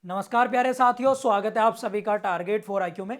नमस्कार प्यारे साथियों, स्वागत है आप सभी का टारगेट फॉर आईक्यू में।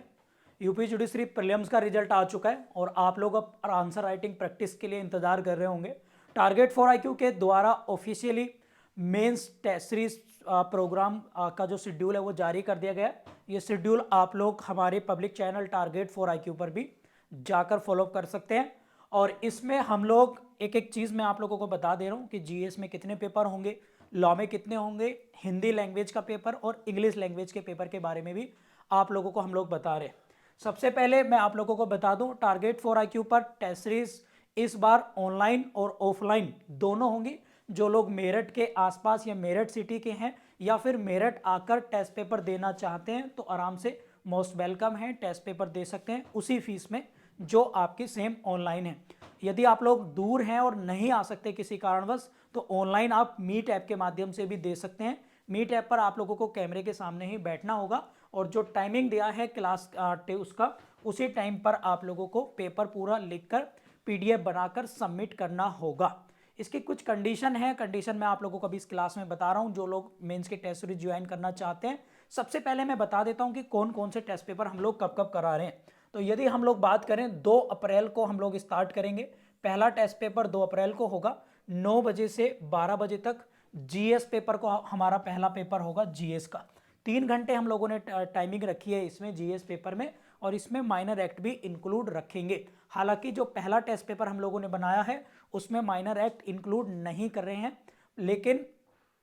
यूपी जुडिशरी प्रीलिम्स का रिजल्ट आ चुका है और आप लोग अब आंसर राइटिंग प्रैक्टिस के लिए इंतजार कर रहे होंगे। टारगेट फॉर आईक्यू के द्वारा officially mains test series programme का जो शेड्यूल है वो जारी कर दिया गया है। ये शेड्यूल आप लोग हमारे public channel target for IQ पर भी जाकर फॉलो कर सकते हैं। और इसमें हम लोग एक एक चीज़ मैं आप लोगों को बता दे रहा हूँ कि जीएस में कितने पेपर होंगे, लॉ में कितने होंगे, हिंदी लैंग्वेज का पेपर और इंग्लिश लैंग्वेज के पेपर के बारे में भी आप लोगों को हम लोग बता रहे हैं। सबसे पहले मैं आप लोगों को बता दूं, टारगेट फॉर आईक्यू पर टेस्ट सीरीज इस बार ऑनलाइन और ऑफलाइन दोनों होंगी। जो लोग मेरठ के आसपास या मेरठ सिटी के हैं या फिर मेरठ आकर टेस्ट पेपर देना चाहते हैं तो आराम से मोस्ट वेलकम है, टेस्ट पेपर दे सकते हैं उसी फीस में जो आपकी सेम ऑनलाइन है। यदि आप लोग दूर हैं और नहीं आ सकते किसी कारणवश तो ऑनलाइन आप मीट ऐप के माध्यम से भी दे सकते हैं। मीट ऐप पर आप लोगों को कैमरे के सामने ही बैठना होगा और जो टाइमिंग दिया है क्लास उसका उसी टाइम पर आप लोगों को पेपर पूरा लिखकर पीडीएफ बनाकर सबमिट करना होगा। इसकी कुछ कंडीशन है, कंडीशन मैं आप लोगों को अभी इस क्लास में बता रहा हूं जो लोग मेंस के टेस्ट सीरीज ज्वाइन करना चाहते हैं। सबसे पहले मैं बता देता हूं कि कौन कौन से टेस्ट पेपर हम लोग कब कब करा रहे हैं। तो यदि हम लोग बात करें 2 अप्रैल को हम लोग स्टार्ट करेंगे। पहला टेस्ट पेपर 2 अप्रैल को होगा 9 बजे से 12 बजे तक। जीएस पेपर को हमारा पहला पेपर होगा जीएस का। 3 घंटे हम लोगों ने टाइमिंग रखी है इसमें जीएस पेपर में और इसमें माइनर एक्ट भी इंक्लूड रखेंगे। हालांकि जो पहला टेस्ट पेपर हम लोगों ने बनाया है उसमें माइनर एक्ट इंक्लूड नहीं कर रहे हैं, लेकिन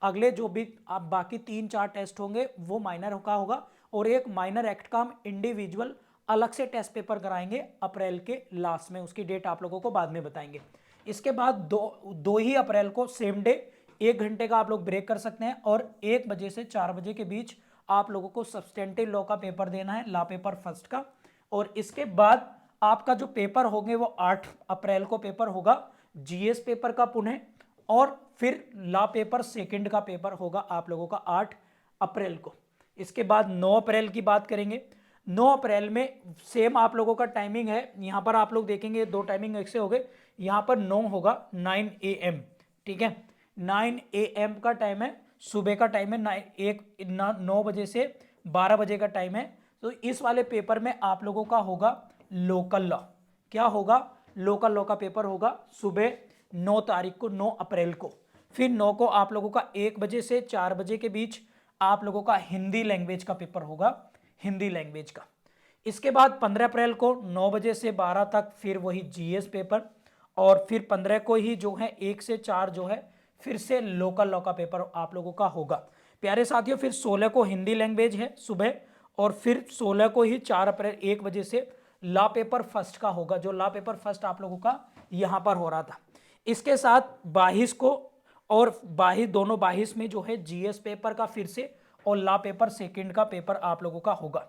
अगले जो भी आप बाकी 3-4 टेस्ट होंगे वो माइनर का होगा और एक माइनर एक्ट का हम इंडिविजुअल अलग से टेस्ट पेपर कराएंगे अप्रैल के लास्ट में। उसकी डेट आप लोगों को बाद में बताएंगे। इसके बाद 2 ही अप्रैल को सेम डे 1 घंटे का आप लोग ब्रेक कर सकते हैं और 1 बजे से 4 बजे के बीच आप लोगों को सब्सटेंटिव लॉ का पेपर देना है, लॉ पेपर फर्स्ट का। और इसके बाद आपका जो पेपर होंगे वो 8 अप्रैल को पेपर होगा जीएस पेपर का पुनः, और फिर लॉ पेपर सेकंड का पेपर होगा आप लोगों का 8 अप्रैल को। इसके बाद 9 अप्रैल की बात करेंगे। 9 अप्रैल में सेम आप लोगों का टाइमिंग है। यहां पर आप लोग देखेंगे 2 टाइमिंग ऐसे हो गए। यहां पर 9 होगा 9 AM, ठीक है। 9 AM का टाइम है, सुबह का टाइम है। 9 बजे से 12 बजे का टाइम है। तो इस वाले पेपर में आप लोगों का होगा लोकल लॉ। क्या होगा? लोकल लॉ का पेपर होगा सुबह 9 तारीख को, 9 अप्रैल को। फिर 9 को आप लोगों का 1 बजे से 4 बजे के बीच आप लोगों का हिंदी लैंग्वेज का पेपर होगा, हिंदी लैंग्वेज का। इसके बाद 15 अप्रैल को 9 बजे से 12 तक फिर वही जीएस पेपर, और फिर 15 को ही जो है 1 से 4 जो है फिर से लोकल लॉ का पेपर आप लोगों का होगा। प्यारे साथियों, फिर 16 को हिंदी लैंग्वेज है सुबह, और फिर 16 को ही 4 अप्रैल 1 बजे से लॉ पेपर फर्स्ट का होगा, जो लॉ पेपर फर्स्ट आप लोगों का यहां पर हो रहा था। इसके साथ 22 को और 22 दोनों 22 में जो है जीएस पेपर का फिर से और लॉ पेपर सेकंड का पेपर आप लोगों का होगा।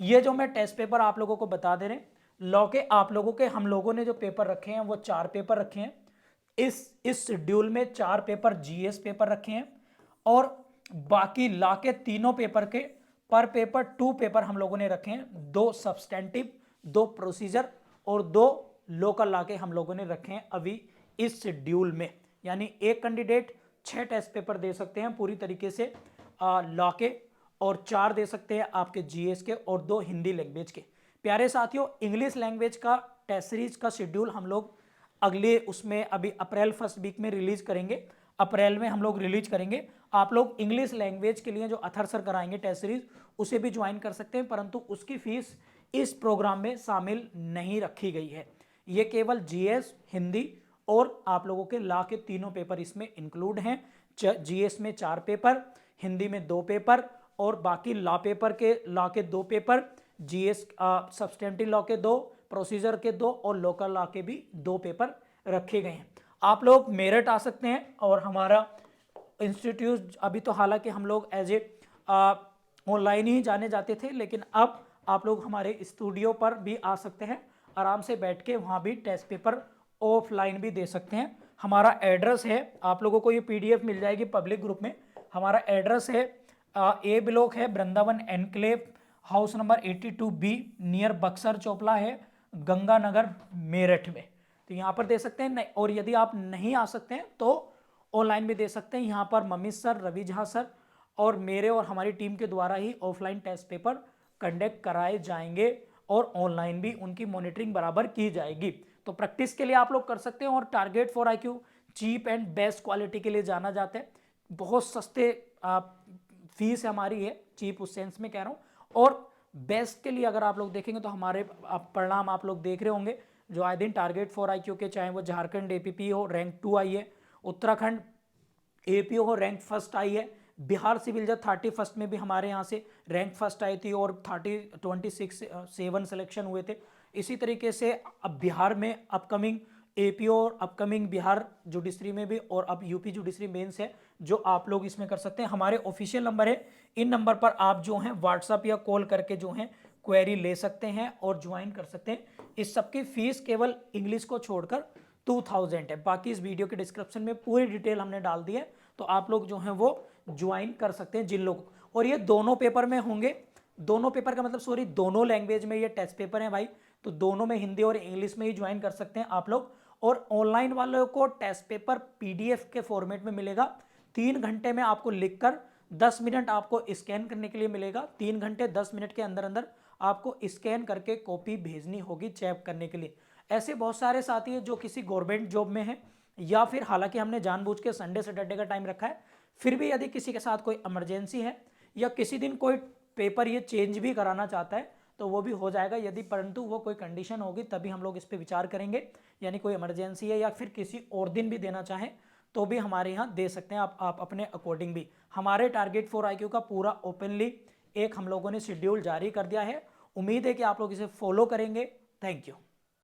ये जो मैं टेस्ट पेपर आप लोगों को बता दे रहे हैं लॉ के, आप लोगों के हम लोगों ने जो पेपर रखे हैं वो 4 पेपर रखे हैं। इस शेड्यूल में 4 पेपर जीएस पेपर रखे हैं और बाकी लॉ के तीनों पेपर के पर पेपर 2 पेपर हम लोगों ने रखे हैं। 2 सब्सटेंटिव, 2 प्रोसीजर और 2 लोकल लॉ के हम लोगों ने रखे हैं अभी इस शेड्यूल में। यानी एक कैंडिडेट 6 टेस्ट पेपर दे सकते हैं पूरी तरीके से लॉ के, और 4 दे सकते हैं आपके जीएस के और 2 हिंदी लैंग्वेज के। प्यारे साथियों, इंग्लिश लैंग्वेज का टेस्ट सीरीज का शेड्यूल हम लोग अगले उसमें अभी अप्रैल फर्स्ट वीक में रिलीज करेंगे। अप्रैल में हम लोग रिलीज करेंगे। आप लोग इंग्लिश लैंग्वेज के लिए जो अथर सर कराएंगे टेस्ट सीरीज उसे भी ज्वाइन कर सकते हैं, परंतु उसकी फीस इस प्रोग्राम में शामिल नहीं रखी गई है। ये केवल जीएस, हिंदी और आप लोगों के लॉ के तीनों पेपर इसमें इंक्लूड हैं। जीएस में 4 पेपर, हिंदी में 2 पेपर और बाकी लॉ के 2 पेपर, जीएस सब्सटेंटिव लॉ के 2, प्रोसीजर के 2 और लोकल लॉ के भी 2 पेपर रखे गए हैं। आप लोग मेरठ आ सकते हैं और हमारा इंस्टीट्यूट अभी तो हालांकि हम लोग एज ए ऑनलाइन ही जाने जाते थे, लेकिन अब आप लोग हमारे स्टूडियो पर भी आ सकते हैं। आराम से बैठ के वहाँ भी टेस्ट पेपर ऑफलाइन भी दे सकते हैं। हमारा एड्रेस है, आप लोगों को ये पीडीएफ मिल जाएगी पब्लिक ग्रुप में। हमारा एड्रेस है ए ब्लॉक है, Vrindavan enclave, house number 82B, near Buxar Choupla है, गंगानगर मेरठ में। तो यहाँ पर दे सकते हैं। और यदि आप नहीं आ सकते हैं तो ऑनलाइन भी दे सकते हैं। यहाँ पर ममीज सर, रवि झा सर और मेरे और हमारी टीम के द्वारा ही ऑफलाइन टेस्ट पेपर कंडक्ट कराए जाएंगे और ऑनलाइन भी उनकी मॉनिटरिंग बराबर की जाएगी। तो प्रैक्टिस के लिए आप लोग कर सकते हैं। और target for IQ cheap and best quality के लिए जाना जाता है। बहुत सस्ते फीस हमारी है, चीप उस सेंस में कह रहा हूँ। और बेस्ट के लिए अगर आप लोग देखेंगे तो हमारे परिणाम आप लोग देख रहे होंगे जो आए दिन टारगेट फॉर IQ के, चाहे वो झारखंड APP हो रैंक 2 आई है, उत्तराखंड APO हो रैंक फर्स्ट आई है, बिहार सिविल जज 31 में भी हमारे यहाँ से रैंक फर्स्ट आई थी और 7 सिलेक्शन हुए थे। इसी तरीके से अब बिहार में अपकमिंग APO और अपकमिंग बिहार जुडिशरी में भी, और अब UP जुडिशरी मेंस है जो आप लोग इसमें कर सकते हैं। हमारे ऑफिशियल नंबर है, इन नंबर पर आप जो हैं व्हाट्सअप या कॉल करके जो हैं क्वेरी ले सकते हैं और ज्वाइन कर सकते हैं। इस सबकी फीस केवल इंग्लिश को छोड़कर 2000 है। बाकी इस वीडियो के डिस्क्रिप्शन में पूरी डिटेल हमने डाल दी है, तो आप लोग जो हैं वो ज्वाइन कर सकते हैं जिन लोग। और ये दोनों पेपर में होंगे, दोनों पेपर का मतलब सॉरी दोनों लैंग्वेज में ये टेस्ट पेपर है भाई, तो दोनों में हिंदी और इंग्लिश में ही ज्वाइन कर सकते हैं आप लोग। और ऑनलाइन वालों को टेस्ट पेपर PDF के फॉर्मेट में मिलेगा। 3 घंटे में आपको लिखकर 10 मिनट आपको स्कैन करने के लिए मिलेगा। 3 घंटे 10 मिनट के अंदर अंदर आपको स्कैन करके कॉपी भेजनी होगी चेक करने के लिए। ऐसे बहुत सारे साथी हैं जो किसी गवर्नमेंट जॉब में हैं, या फिर हालांकि हमने जानबूझ के संडे सैटरडे का टाइम रखा है, फिर भी यदि किसी के साथ कोई इमरजेंसी है या किसी दिन कोई पेपर ये चेंज भी कराना चाहता है तो वो भी हो जाएगा, यदि परंतु वो कोई कंडीशन होगी तभी हम लोग इस पर विचार करेंगे। यानी कोई इमरजेंसी है या फिर किसी और दिन भी देना चाहें तो भी हमारे यहाँ दे सकते हैं आप अपने अकॉर्डिंग भी। हमारे टारगेट फॉर IQ का पूरा ओपनली एक हम लोगों ने शेड्यूल जारी कर दिया है। उम्मीद है कि आप लोग इसे फॉलो करेंगे। Thank you.